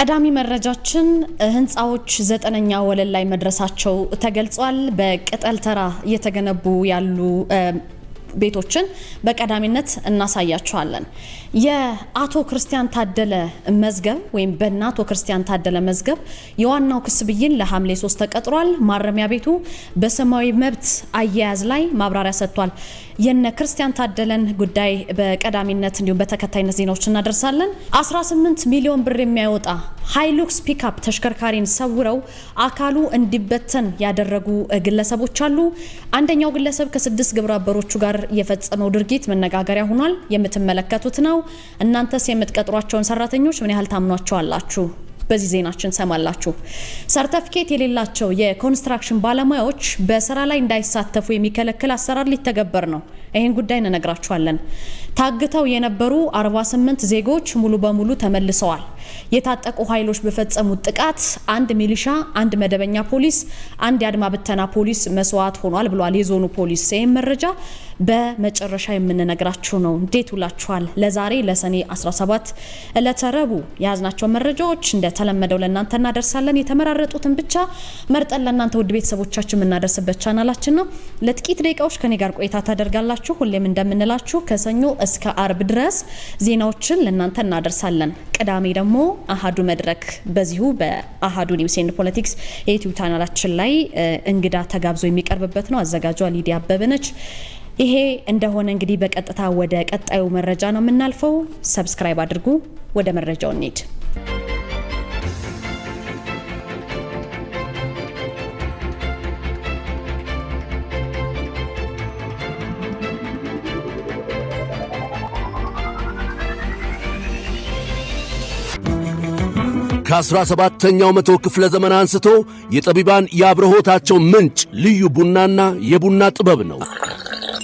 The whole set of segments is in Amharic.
ቀዳሚ መረጃችን ህንጻዎች 9ኛ ወለል ላይ መድረሳቸው ተገልጿል። በቅጠል ተራ እየተገነቡ ያሉ ቤቶችን በቀዳሚነት እናሳያቸዋለን። የአቶ ክርስቲያን ታደለ መዝገብ ወይም በእናቶ ክርስቲያን ታደለ መዝገብ የዋናው ክስ ብይን ለሐምሌ 3 ተቀጥሯል። ማረሚያ ቤቱ በሰማያዊ መብት አያያዝ ላይ ማብራሪያ ሰጥቷል። የነ ክርስቲያን ታደለን ጉዳይ በቀዳሚነት እንዲሁም በተከታይነት ዜናዎች እናደርሳለን። 18 ሚሊዮን ብር የሚያወጣ ሃይሉክስ ፒክአፕ ተሽከርካሪን ሰውረው አካሉ እንዲበተን ያደረጉ ግለሰቦች አሉ። አንደኛው ግለሰብ ከ6 ግብረ አበሮቹ ጋር የፈጸመው ድርጊት መነጋገሪያ ሆኗል። የምትመለከቱት ነው። እናንተስ የምትቀጥሯቸውን ሰራተኞች ምን ያህል ታምኗቸዋላችሁ? በዚህ ዜናችን ሰማላችሁ። ሰርቲፊኬት የሌላቸው የኮንስትራክሽን ባለሙያዎች በስራ ላይ እንዳይሳተፉ የሚከለክል አሰራር ሊተገበር ነው። ይሄን ጉዳይ እንነግራችኋለን። ታግተው የነበሩ 48 ዜጎች ሙሉ በሙሉ ተመልሰዋል። የታጠቁ ኃይሎች በፈጸሙት ጥቃት አንድ ሚሊሻ፣ አንድ መደበኛ ፖሊስ፣ አንድ የአድማ ብተና ፖሊስ መስዋዕት ሆኗል ብሏል የዞኑ ፖሊስ። ይሄን መረጃ በመጨረሻ የምንነግራችሁ ነው። እንዴት ውላችኋል? ለዛሬ ለሰኔ 17 ዕለተ ረቡዕ ያዝናቸው መረጃዎች እንደተለመደው ለእናንተ እናደርሳለን። የተመራረጡትን ብቻ መርጠን ለእናንተ ውድ ቤተሰቦቻችን የምናደርስበት ቻናላችን ነው። ለጥቂት ደቂቃዎች ከኔ ጋር ቆይታ ታደርጋላችሁ። ሁሌም እንደምንላችሁ ከሰኞ እስከ አርብ ድረስ ዜናዎችን ለእናንተ እናደርሳለን። ቅዳሜ ደግሞ አሃዱ መድረክ በዚሁ በአሃዱ ኒውስ ኤንድ ፖለቲክስ የዩቲዩብ ቻናላችን ላይ እንግዳ ተጋብዞ የሚቀርብበት ነው። አዘጋጇ ሊዲያ አበበ ነች። ይሄ እንደሆነ እንግዲህ በቀጥታ ወደ ቀጣዩ መረጃ ነው የምናልፈው። ሰብስክራይብ አድርጉ። ወደ መረጃው እንሂድ። ከ17ኛው መቶ ክፍለ ዘመን አንስቶ የጠቢባን የአብርሆታቸው ምንጭ ልዩ ቡናና የቡና ጥበብ ነው።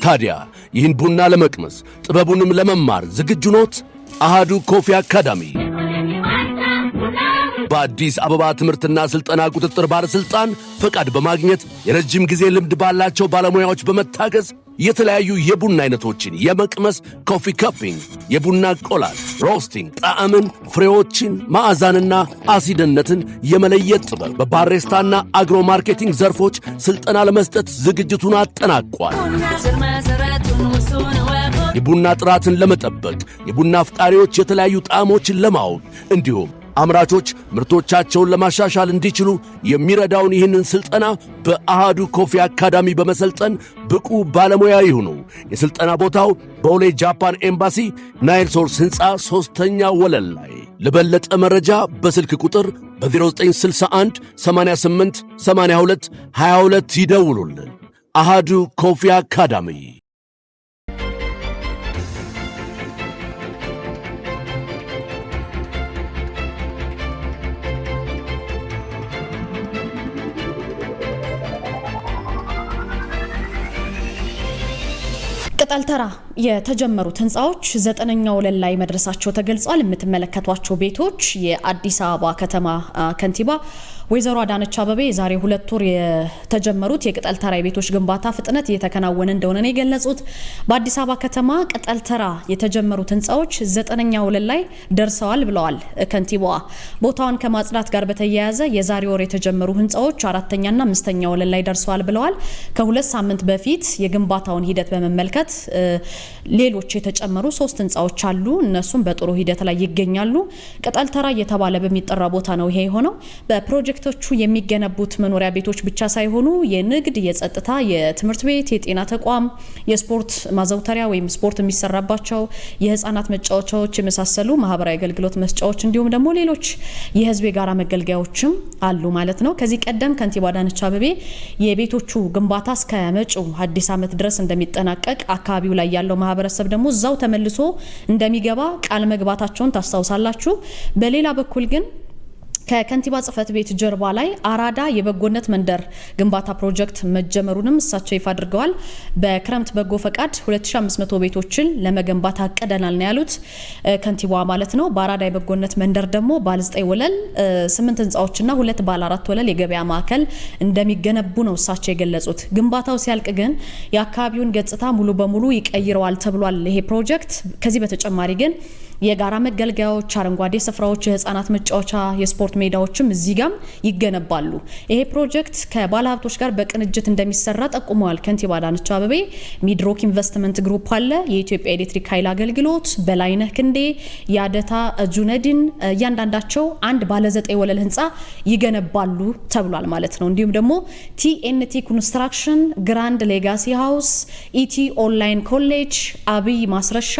ታዲያ ይህን ቡና ለመቅመስ ጥበቡንም ለመማር ዝግጁ ኖት? አሃዱ ኮፊ አካዳሚ በአዲስ አበባ ትምህርትና ስልጠና ቁጥጥር ባለስልጣን ፈቃድ በማግኘት የረጅም ጊዜ ልምድ ባላቸው ባለሙያዎች በመታገዝ የተለያዩ የቡና አይነቶችን የመቅመስ ኮፊ ካፒንግ፣ የቡና ቆላል፣ ሮስቲንግ፣ ጣዕምን፣ ፍሬዎችን፣ ማዕዛንና አሲድነትን የመለየት ጥበብ በባሬስታና አግሮ ማርኬቲንግ ዘርፎች ስልጠና ለመስጠት ዝግጅቱን አጠናቋል። የቡና ጥራትን ለመጠበቅ የቡና አፍቃሪዎች የተለያዩ ጣዕሞችን ለማወቅ እንዲሁም አምራቾች ምርቶቻቸውን ለማሻሻል እንዲችሉ የሚረዳውን ይህንን ስልጠና በአሃዱ ኮፊ አካዳሚ በመሰልጠን ብቁ ባለሙያ ይሁኑ። የስልጠና ቦታው በቦሌ ጃፓን ኤምባሲ ናይል ሶርስ ሕንፃ 3ኛ ወለል ላይ። ለበለጠ መረጃ በስልክ ቁጥር በ0961 88 82 22 ይደውሉልን። አሃዱ ኮፊ አካዳሚ። ቅጠል ተራ የተጀመሩት ህንጻዎች 9ኛ ወለል ላይ መድረሳቸው ተገልጿል። የምትመለከቷቸው ቤቶች የአዲስ አበባ ከተማ ከንቲባ ወይዘሮ አዳነች አበቤ ዛሬ 2 ወር የተጀመሩት የቅጠል ተራ የቤቶች ግንባታ ፍጥነት እየተከናወነ እንደሆነ ነው የገለጹት። በአዲስ አበባ ከተማ ቅጠል ተራ የተጀመሩት ህንጻዎች 9ኛ ወለል ላይ ደርሰዋል ብለዋል ከንቲባዋ። ቦታውን ከማጽዳት ጋር በተያያዘ የዛሬ ወር የተጀመሩ ህንጻዎች 4ኛና 5ኛ ወለል ላይ ደርሰዋል ብለዋል። ከ2 ሳምንት በፊት የግንባታውን ሂደት በመመልከት ሌሎች የተጨመሩ 3 ህንጻዎች አሉ። እነሱም በጥሩ ሂደት ላይ ይገኛሉ። ቅጠል ተራ እየተባለ በሚጠራ ቦታ ነው ይሄ የሆነው። በፕሮጀክቶቹ የሚገነቡት መኖሪያ ቤቶች ብቻ ሳይሆኑ የንግድ፣ የጸጥታ፣ የትምህርት ቤት፣ የጤና ተቋም፣ የስፖርት ማዘውተሪያ ወይም ስፖርት የሚሰራባቸው የህፃናት መጫወቻዎች የመሳሰሉ ማህበራዊ አገልግሎት መስጫዎች እንዲሁም ደግሞ ሌሎች የህዝብ የጋራ መገልገያዎችም አሉ ማለት ነው። ከዚህ ቀደም ከንቲባ አዳነች አበቤ የቤቶቹ ግንባታ እስከ መጪው አዲስ ዓመት ድረስ እንደሚጠናቀቅ አካባቢው ላይ ያለው ማህበረሰብ ደግሞ እዛው ተመልሶ እንደሚገባ ቃል መግባታቸውን ታስታውሳላችሁ። በሌላ በኩል ግን ከከንቲባ ጽፈት ቤት ጀርባ ላይ አራዳ የበጎነት መንደር ግንባታ ፕሮጀክት መጀመሩንም እሳቸው ይፋ አድርገዋል። በክረምት በጎ ፈቃድ 2500 ቤቶችን ለመገንባት አቀደናል ነው ያሉት ከንቲባዋ ማለት ነው። በአራዳ የበጎነት መንደር ደግሞ ባለ 9 ወለል 8 ህንጻዎችና 2 ባለ 4 ወለል የገበያ ማዕከል እንደሚገነቡ ነው እሳቸው የገለጹት። ግንባታው ሲያልቅ ግን የአካባቢውን ገጽታ ሙሉ በሙሉ ይቀይረዋል ተብሏል ይሄ ፕሮጀክት። ከዚህ በተጨማሪ ግን የጋራ መገልገያዎች፣ አረንጓዴ ስፍራዎች፣ የህፃናት መጫወቻ፣ የስፖርት ሜዳዎችም እዚህ ጋም ይገነባሉ። ይሄ ፕሮጀክት ከባለሀብቶች ጋር በቅንጅት እንደሚሰራ ጠቁመዋል ከንቲባ አዳነች አቤቤ። ሚድሮክ ኢንቨስትመንት ግሩፕ አለ፣ የኢትዮጵያ ኤሌክትሪክ ኃይል አገልግሎት፣ በላይነህ ክንዴ፣ ያደታ ጁነዲን እያንዳንዳቸው አንድ ባለ 9 ወለል ህንፃ ይገነባሉ ተብሏል ማለት ነው። እንዲሁም ደግሞ ቲኤንቲ ኮንስትራክሽን፣ ግራንድ ሌጋሲ ሃውስ፣ ኢቲ ኦንላይን ኮሌጅ፣ አብይ ማስረሻ፣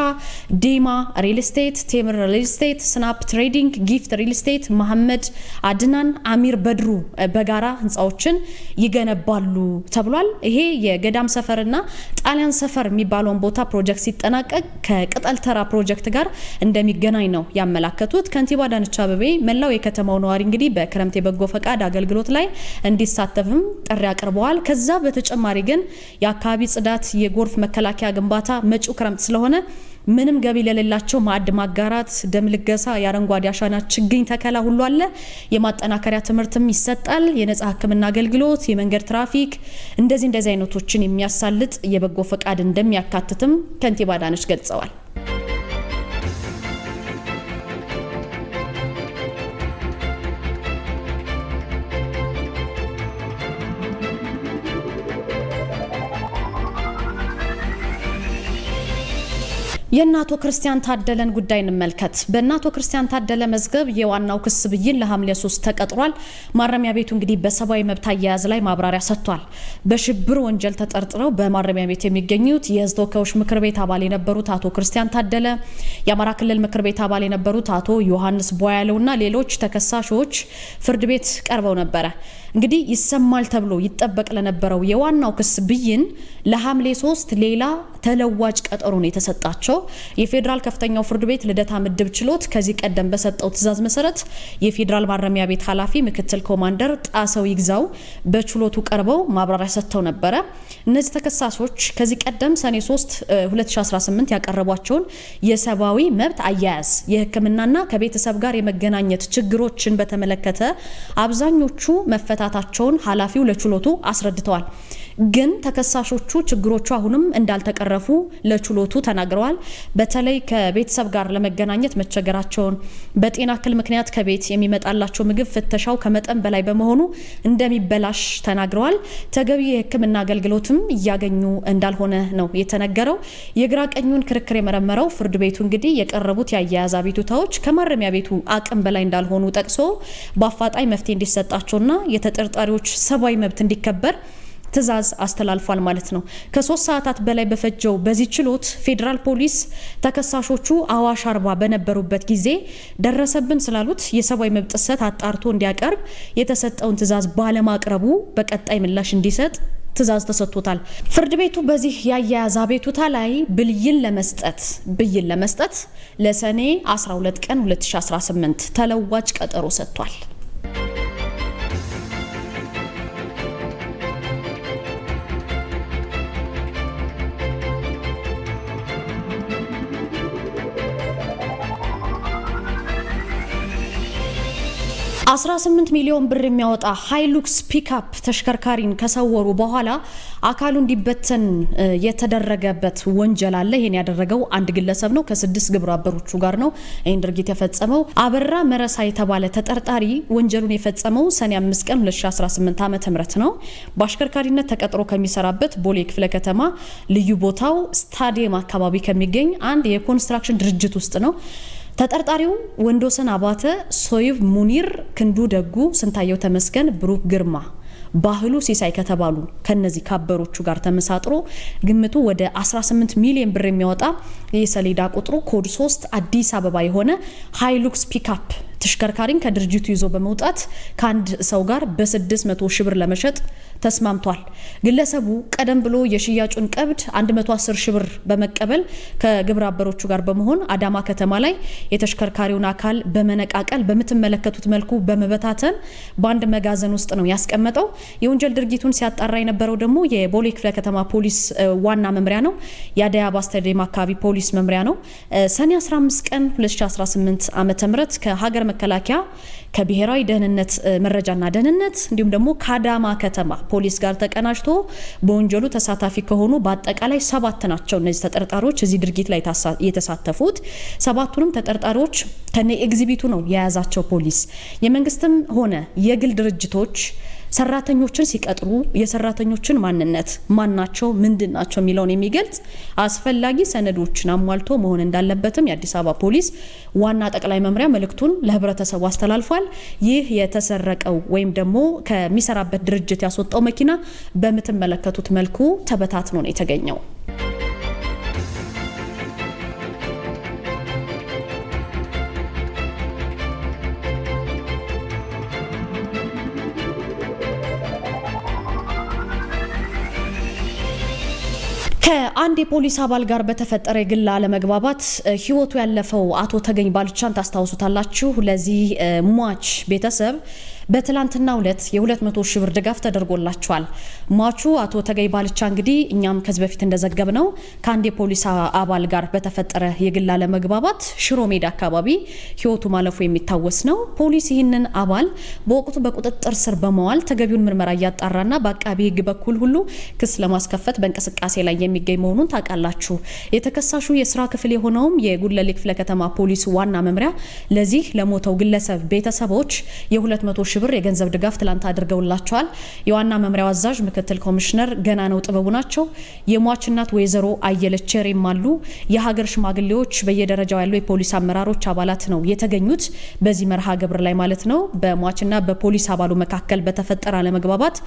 ዲማ ሪል ስቴት፣ ቴምር ሪል ስቴት፣ ስናፕ ትሬዲንግ፣ ጊፍት ሪል ስቴት፣ መሐመድ አድናን፣ አሚር በድሩ በጋራ ህንፃዎችን ይገነባሉ ተብሏል። ይሄ የገዳም ሰፈርና ጣሊያን ሰፈር የሚባለውን ቦታ ፕሮጀክት ሲጠናቀቅ ከቅጠል ተራ ፕሮጀክት ጋር እንደሚገናኝ ነው ያመላከቱት ከንቲባ አዳነች አቤቤ። መላው የከተማው ነዋሪ እንግዲህ በክረምት የበጎ ፈቃድ አገልግሎት ላይ እንዲሳተፍም ጥሪ አቅርበዋል። ከዛ በተጨማሪ ግን የአካባቢ ጽዳት፣ የጎርፍ መከላከያ ግንባታ መጪው ክረምት ስለሆነ ምንም ገቢ ለሌላቸው ማዕድ ማጋራት፣ ደም ልገሳ፣ የአረንጓዴ አሻራ ችግኝ ተከላ ሁሉ አለ። የማጠናከሪያ ትምህርትም ይሰጣል። የነጻ ሕክምና አገልግሎት፣ የመንገድ ትራፊክ እንደዚህ አይነቶችን የሚያሳልጥ የበጎ ፈቃድ እንደሚያካትትም ከንቲባ አዳነች ገልጸዋል። የአቶ ክርስቲያን ታደለን ጉዳይ እንመልከት። በአቶ ክርስቲያን ታደለ መዝገብ የዋናው ክስ ብይን ለሐምሌ 3 ተቀጥሯል። ማረሚያ ቤቱ እንግዲህ በሰብአዊ መብት አያያዝ ላይ ማብራሪያ ሰጥቷል። በሽብር ወንጀል ተጠርጥረው በማረሚያ ቤት የሚገኙት የህዝብ ተወካዮች ምክር ቤት አባል የነበሩት አቶ ክርስቲያን ታደለ፣ የአማራ ክልል ምክር ቤት አባል የነበሩት አቶ ዮሐንስ ቧያለውና ሌሎች ተከሳሾች ፍርድ ቤት ቀርበው ነበረ። እንግዲህ ይሰማል ተብሎ ይጠበቅ ለነበረው የዋናው ክስ ብይን ለሐምሌ 3 ሌላ ተለዋጭ ቀጠሮ ነው የተሰጣቸው። የፌዴራል ከፍተኛው ፍርድ ቤት ልደታ ምድብ ችሎት ከዚህ ቀደም በሰጠው ትዕዛዝ መሰረት የፌዴራል ማረሚያ ቤት ኃላፊ ምክትል ኮማንደር ጣሰው ይግዛው በችሎቱ ቀርበው ማብራሪያ ሰጥተው ነበረ። እነዚህ ተከሳሾች ከዚህ ቀደም ሰኔ 3 2018 ያቀረቧቸውን የሰብአዊ መብት አያያዝ፣ የሕክምናና ከቤተሰብ ጋር የመገናኘት ችግሮችን በተመለከተ አብዛኞቹ መፈታታቸውን ኃላፊው ለችሎቱ አስረድተዋል። ግን ተከሳሾቹ ችግሮቹ አሁንም እንዳልተቀረፉ ለችሎቱ ተናግረዋል። በተለይ ከቤተሰብ ጋር ለመገናኘት መቸገራቸውን፣ በጤና እክል ምክንያት ከቤት የሚመጣላቸው ምግብ ፍተሻው ከመጠን በላይ በመሆኑ እንደሚበላሽ ተናግረዋል። ተገቢ የሕክምና አገልግሎትም እያገኙ እንዳልሆነ ነው የተነገረው። የግራ ቀኙን ክርክር የመረመረው ፍርድ ቤቱ እንግዲህ የቀረቡት የአያያዝ አቤቱታዎች ከማረሚያ ቤቱ አቅም በላይ እንዳልሆኑ ጠቅሶ በአፋጣኝ መፍትሄ እንዲሰጣቸውና የተጠርጣሪዎች ሰብአዊ መብት እንዲከበር ትዕዛዝ አስተላልፏል ማለት ነው። ከ3 ሰዓታት በላይ በፈጀው በዚህ ችሎት ፌዴራል ፖሊስ ተከሳሾቹ አዋሽ አርባ በነበሩበት ጊዜ ደረሰብን ስላሉት የሰብአዊ መብት ጥሰት አጣርቶ እንዲያቀርብ የተሰጠውን ትዕዛዝ ባለማቅረቡ በቀጣይ ምላሽ እንዲሰጥ ትዕዛዝ ተሰጥቶታል። ፍርድ ቤቱ በዚህ የአያያዝ አቤቱታ ላይ ብይን ለመስጠት ለሰኔ 12 ቀን 2018 ተለዋጭ ቀጠሮ ሰጥቷል። $18 ሚሊዮን ብር የሚያወጣ ሃይሉክስ ፒክአፕ ተሽከርካሪን ከሰወሩ በኋላ አካሉ እንዲበተን የተደረገበት ወንጀል አለ። ይሄን ያደረገው አንድ ግለሰብ ነው። ከ6 ግብረ አበሮቹ ጋር ነው ይህን ድርጊት የፈጸመው። አበራ መረሳ የተባለ ተጠርጣሪ ወንጀሉን የፈጸመው ሰኔ 5 ቀን 2018 ዓ.ም ነው። በአሽከርካሪነት ተቀጥሮ ከሚሰራበት ቦሌ ክፍለ ከተማ ልዩ ቦታው ስታዲየም አካባቢ ከሚገኝ አንድ የኮንስትራክሽን ድርጅት ውስጥ ነው። ተጠርጣሪው ወንዶሰን አባተ፣ ሶይቭ ሙኒር፣ ክንዱ ደጉ፣ ስንታየው ተመስገን፣ ብሩክ ግርማ፣ ባህሉ ሲሳይ ከተባሉ ከነዚህ ካበሮቹ ጋር ተመሳጥሮ ግምቱ ወደ 18 ሚሊዮን ብር የሚያወጣ የሰሌዳ ቁጥሩ ኮድ 3 አዲስ አበባ የሆነ ሃይሉክስ ፒክአፕ ተሽከርካሪን ከድርጅቱ ይዞ በመውጣት ከአንድ ሰው ጋር በ600 ሺህ ብር ለመሸጥ ተስማምቷል። ግለሰቡ ቀደም ብሎ የሽያጩን ቀብድ 110 ሺህ ብር በመቀበል ከግብረ አበሮቹ ጋር በመሆን አዳማ ከተማ ላይ የተሽከርካሪውን አካል በመነቃቀል በምትመለከቱት መልኩ በመበታተን በአንድ መጋዘን ውስጥ ነው ያስቀመጠው። የወንጀል ድርጊቱን ሲያጣራ የነበረው ደግሞ የቦሌ ክፍለ ከተማ ፖሊስ ዋና መምሪያ ነው። የአዲስ አበባ ስታዲየም አካባቢ ፖሊስ መምሪያ ነው። ሰኔ 15 ቀን 2018 ዓ.ም ከሀገር ከመከላከያ ከብሔራዊ ደህንነት መረጃና ደህንነት እንዲሁም ደግሞ ከአዳማ ከተማ ፖሊስ ጋር ተቀናጅቶ በወንጀሉ ተሳታፊ ከሆኑ በአጠቃላይ 7 ናቸው እነዚህ ተጠርጣሪዎች እዚህ ድርጊት ላይ የተሳተፉት። 7ቱንም ተጠርጣሪዎች ከነ ኤግዚቢቱ ነው የያዛቸው ፖሊስ። የመንግስትም ሆነ የግል ድርጅቶች ሰራተኞችን ሲቀጥሩ የሰራተኞችን ማንነት ማናቸው ምንድናቸው የሚለውን የሚገልጽ አስፈላጊ ሰነዶችን አሟልቶ መሆን እንዳለበትም የአዲስ አበባ ፖሊስ ዋና ጠቅላይ መምሪያ መልእክቱን ለህብረተሰቡ አስተላልፏል። ይህ የተሰረቀው ወይም ደግሞ ከሚሰራበት ድርጅት ያስወጣው መኪና በምትመለከቱት መልኩ ተበታትኖ ነው የተገኘው። ከአንድ የፖሊስ አባል ጋር በተፈጠረ የግል አለመግባባት ህይወቱ ያለፈው አቶ ተገኝ ባልቻን ታስታውሱታላችሁ። ለዚህ ሟች ቤተሰብ በትላንትናው ዕለት የ200 ሺህ ብር ድጋፍ ተደርጎላቸዋል። ሟቹ አቶ ተገኝ ባልቻ እንግዲህ እኛም ከዚህ በፊት እንደዘገብነው ከአንድ የፖሊስ አባል ጋር በተፈጠረ የግል አለመግባባት ሽሮ ሜዳ አካባቢ ህይወቱ ማለፉ የሚታወስ ነው። ፖሊስ ይህንን አባል በወቅቱ በቁጥጥር ስር በመዋል ተገቢውን ምርመራ እያጣራና በአቃቢ ህግ በኩል ሁሉ ክስ ለማስከፈት በእንቅስቃሴ ላይ የሚገኝ መሆኑን ታውቃላችሁ። የተከሳሹ የስራ ክፍል የሆነውም የጉለሌ ክፍለ ከተማ ፖሊስ ዋና መምሪያ ለዚህ ለሞተው ግለሰብ ቤተሰቦች የ200 ሺህ ብር የገንዘብ ድጋፍ ትላንት አድርገውላቸዋል። የዋና መምሪያው አዛዥ ምክትል ኮሚሽነር ገና ነው ጥበቡ ናቸው። የሟች እናት ወይዘሮ አየለች ቸሬም አሉ። የሀገር ሽማግሌዎች በየደረጃው ያሉ የፖሊስ አመራሮች አባላት ነው የተገኙት በዚህ መርሃ ግብር ላይ ማለት ነው። በሟችና በፖሊስ አባሉ መካከል በተፈጠረ አለመግባባት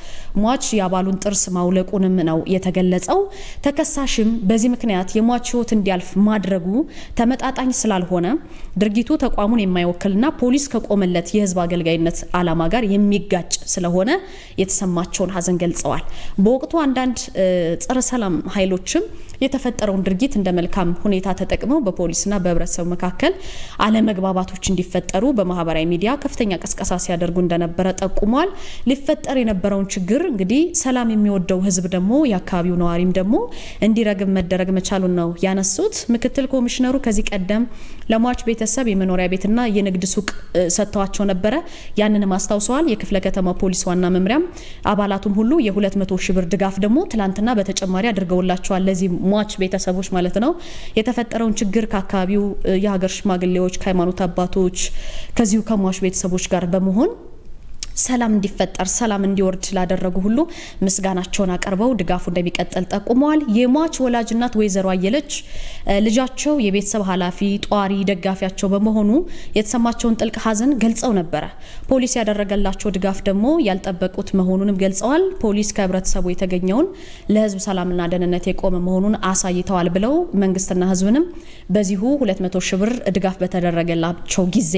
ሟች የአባሉን ጥርስ ማውለቁንም ነው የተገለጸው። ተከሳሽም በዚህ ምክንያት የሟች ህይወት እንዲያልፍ ማድረጉ ተመጣጣኝ ስላልሆነ ድርጊቱ ተቋሙን የማይወክልና ፖሊስ ከቆመለት የህዝብ አገልጋይነት አላማ ጋር የሚጋጭ ስለሆነ የተሰማቸውን ሀዘን ገልጸዋል። በወቅቱ አንዳንድ ጸረ ሰላም ኃይሎችም የተፈጠረውን ድርጊት እንደ መልካም ሁኔታ ተጠቅመው በፖሊስና በህብረተሰቡ መካከል አለመግባባቶች እንዲፈጠሩ በማህበራዊ ሚዲያ ከፍተኛ ቅስቀሳ ሲያደርጉ እንደነበረ ጠቁመዋል። ሊፈጠር የነበረውን ችግር እንግዲህ ሰላም የሚወደው ህዝብ ደግሞ የአካባቢው ነዋሪም ደግሞ እንዲረግብ መደረግ መቻሉን ነው ያነሱት። ምክትል ኮሚሽነሩ ከዚህ ቀደም ለሟች ቤተሰብ የመኖሪያ ቤትና የንግድ ሱቅ ሰጥተዋቸው ነበረ። ያንንም አስታውሰዋል። የክፍለ ከተማ ፖሊስ ዋና መምሪያም አባላቱም ሁሉ የ200 ሺህ ብር ድጋፍ ደግሞ ትላንትና በተጨማሪ አድርገውላቸዋል ለዚህ ሟች ቤተሰቦች ማለት ነው። የተፈጠረውን ችግር ከአካባቢው የሀገር ሽማግሌዎች ከሃይማኖት አባቶች ከዚሁ ከሟች ቤተሰቦች ጋር በመሆን ሰላም እንዲፈጠር ሰላም እንዲወርድ ላደረጉ ሁሉ ምስጋናቸውን አቀርበው ድጋፉ እንደሚቀጥል ጠቁመዋል። የሟች ወላጅ እናት ወይዘሮ አየለች ልጃቸው የቤተሰብ ኃላፊ ጧሪ ደጋፊያቸው በመሆኑ የተሰማቸውን ጥልቅ ሀዘን ገልጸው ነበረ። ፖሊስ ያደረገላቸው ድጋፍ ደግሞ ያልጠበቁት መሆኑንም ገልጸዋል። ፖሊስ ከህብረተሰቡ የተገኘውን ለህዝብ ሰላምና ደህንነት የቆመ መሆኑን አሳይተዋል ብለው መንግስትና ህዝብንም በዚሁ 200 ሺህ ብር ድጋፍ በተደረገላቸው ጊዜ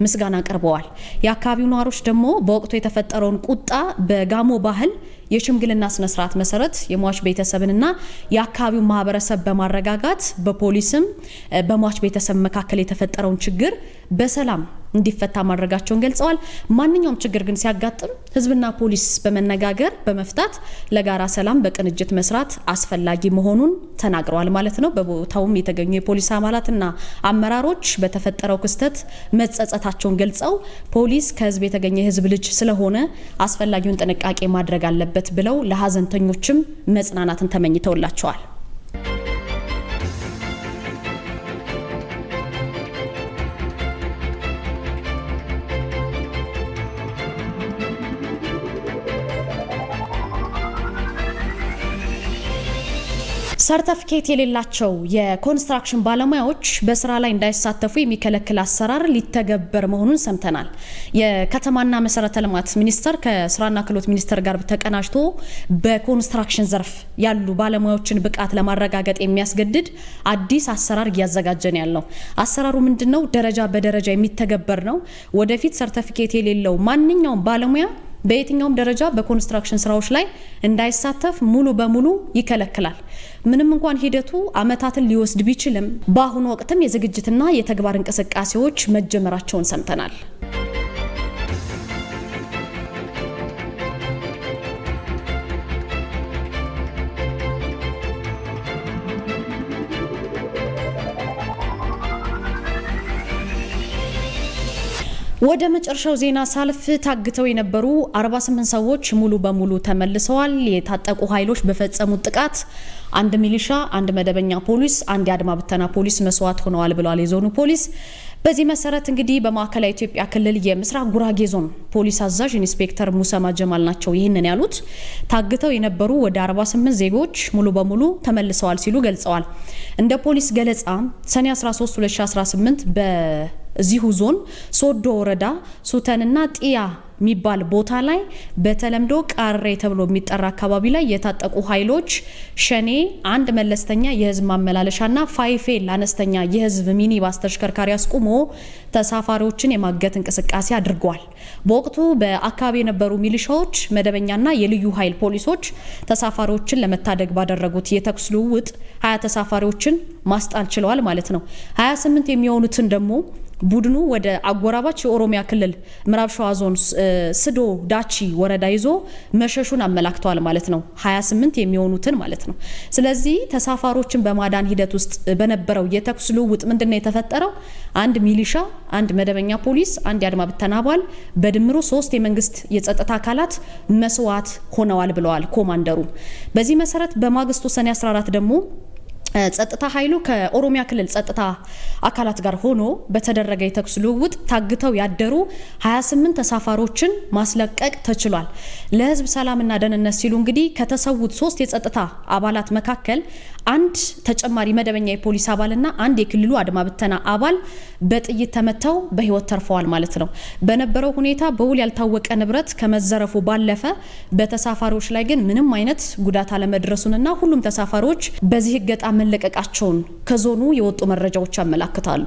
ምስጋና አቅርበዋል። የአካባቢው ነዋሪዎች ደግሞ በወቅቱ የተፈጠረውን ቁጣ በጋሞ ባህል የሽምግልና ስነ ስርዓት መሰረት የሟች ቤተሰብንና የአካባቢው ማህበረሰብ በማረጋጋት በፖሊስም በሟች ቤተሰብ መካከል የተፈጠረውን ችግር በሰላም እንዲፈታ ማድረጋቸውን ገልጸዋል። ማንኛውም ችግር ግን ሲያጋጥም ህዝብና ፖሊስ በመነጋገር በመፍታት ለጋራ ሰላም በቅንጅት መስራት አስፈላጊ መሆኑን ተናግረዋል ማለት ነው። በቦታውም የተገኙ የፖሊስ አባላትና አመራሮች በተፈጠረው ክስተት መጸጸታቸውን ገልጸው ፖሊስ ከህዝብ የተገኘ የህዝብ ልጅ ስለሆነ አስፈላጊውን ጥንቃቄ ማድረግ አለበት ብለው ለሀዘንተኞችም መጽናናትን ተመኝተውላቸዋል። ሰርተፊኬት የሌላቸው የኮንስትራክሽን ባለሙያዎች በስራ ላይ እንዳይሳተፉ የሚከለክል አሰራር ሊተገበር መሆኑን ሰምተናል። የከተማና መሰረተ ልማት ሚኒስቴር ከስራና ክህሎት ሚኒስቴር ጋር ተቀናጅቶ በኮንስትራክሽን ዘርፍ ያሉ ባለሙያዎችን ብቃት ለማረጋገጥ የሚያስገድድ አዲስ አሰራር እያዘጋጀን ያለው። አሰራሩ ምንድነው? ደረጃ በደረጃ የሚተገበር ነው። ወደፊት ሰርተፊኬት የሌለው ማንኛውም ባለሙያ በየትኛውም ደረጃ በኮንስትራክሽን ስራዎች ላይ እንዳይሳተፍ ሙሉ በሙሉ ይከለክላል። ምንም እንኳን ሂደቱ አመታትን ሊወስድ ቢችልም በአሁኑ ወቅትም የዝግጅትና የተግባር እንቅስቃሴዎች መጀመራቸውን ሰምተናል። ወደ መጨረሻው ዜና ሳልፍ ታግተው የነበሩ 48 ሰዎች ሙሉ በሙሉ ተመልሰዋል። የታጠቁ ኃይሎች በፈጸሙት ጥቃት አንድ ሚሊሻ፣ አንድ መደበኛ ፖሊስ፣ አንድ የአድማ ብተና ፖሊስ መስዋዕት ሆነዋል ብሏል የዞኑ ፖሊስ። በዚህ መሰረት እንግዲህ በማዕከላዊ ኢትዮጵያ ክልል የምስራቅ ጉራጌ ዞን ፖሊስ አዛዥ ኢንስፔክተር ሙሰማ ጀማል ናቸው ይህንን ያሉት። ታግተው የነበሩ ወደ 48 ዜጎች ሙሉ በሙሉ ተመልሰዋል ሲሉ ገልጸዋል። እንደ ፖሊስ ገለጻ ሰኔ 13 2018 በዚሁ ዞን ሶዶ ወረዳ ሱተንና ጢያ የሚባል ቦታ ላይ በተለምዶ ቃሬ ተብሎ የሚጠራ አካባቢ ላይ የታጠቁ ኃይሎች ሸኔ አንድ መለስተኛ የህዝብ ማመላለሻና ፋይፌል አነስተኛ የህዝብ ሚኒባስ ተሽከርካሪ አስቁሞ ተሳፋሪዎችን የማገት እንቅስቃሴ አድርጓል። በወቅቱ በአካባቢ የነበሩ ሚሊሻዎች፣ መደበኛና የልዩ ኃይል ፖሊሶች ተሳፋሪዎችን ለመታደግ ባደረጉት የተኩስ ልውውጥ 20 ተሳፋሪዎችን ማስጣል ችለዋል ማለት ነው። 28 የሚሆኑትን ደግሞ ቡድኑ ወደ አጎራባች የኦሮሚያ ክልል ምዕራብ ሸዋ ዞን ስዶ ዳቺ ወረዳ ይዞ መሸሹን አመላክተዋል ማለት ነው። 28 የሚሆኑትን ማለት ነው። ስለዚህ ተሳፋሪዎችን በማዳን ሂደት ውስጥ በነበረው የተኩስ ልውውጥ ምንድነው የተፈጠረው? አንድ ሚሊሻ፣ አንድ መደበኛ ፖሊስ፣ አንድ የአድማ ብተና አባል በድምሩ 3 የመንግስት የጸጥታ አካላት መስዋዕት ሆነዋል ብለዋል ኮማንደሩ። በዚህ መሰረት በማግስቱ ሰኔ 14 ደግሞ ጸጥታ ኃይሉ ከኦሮሚያ ክልል ጸጥታ አካላት ጋር ሆኖ በተደረገ የተኩስ ልውውጥ ታግተው ያደሩ 28 ተሳፋሪዎችን ማስለቀቅ ተችሏል። ለህዝብ ሰላምና ደህንነት ሲሉ እንግዲህ ከተሰዉት 3 የጸጥታ አባላት መካከል አንድ ተጨማሪ መደበኛ የፖሊስ አባልና አንድ የክልሉ አድማ ብተና አባል በጥይት ተመተው በህይወት ተርፈዋል ማለት ነው። በነበረው ሁኔታ በውል ያልታወቀ ንብረት ከመዘረፉ ባለፈ በተሳፋሪዎች ላይ ግን ምንም አይነት ጉዳት አለመድረሱንና ሁሉም ተሳፋሪዎች በዚህ እገጣ መለቀቃቸውን ከዞኑ የወጡ መረጃዎች ያመላክታሉ።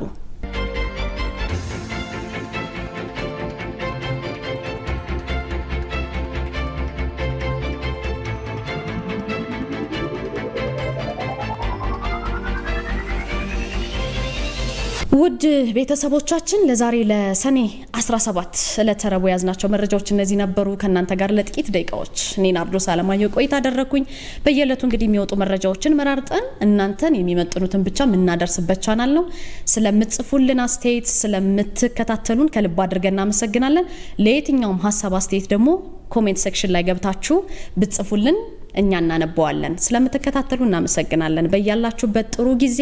ውድ ቤተሰቦቻችን ለዛሬ ለሰኔ 17 ለተረቡ ያዝናቸው መረጃዎች እነዚህ ነበሩ። ከናንተ ጋር ለጥቂት ደቂቃዎች እኔ ናርዶስ አለማየሁ ቆይታ አደረኩኝ። በየዕለቱ እንግዲህ የሚወጡ መረጃዎችን መራርጠን እናንተን የሚመጥኑትን ብቻ የምናደርስበት ቻናል ነው። ስለምትጽፉልን አስተያየት፣ ስለምትከታተሉን ከልብ አድርገን እናመሰግናለን። ለየትኛውም ሀሳብ አስተያየት ደግሞ ኮሜንት ሴክሽን ላይ ገብታችሁ ብትጽፉልን እኛ እናነበዋለን። ስለምትከታተሉ እናመሰግናለን። በያላችሁበት ጥሩ ጊዜ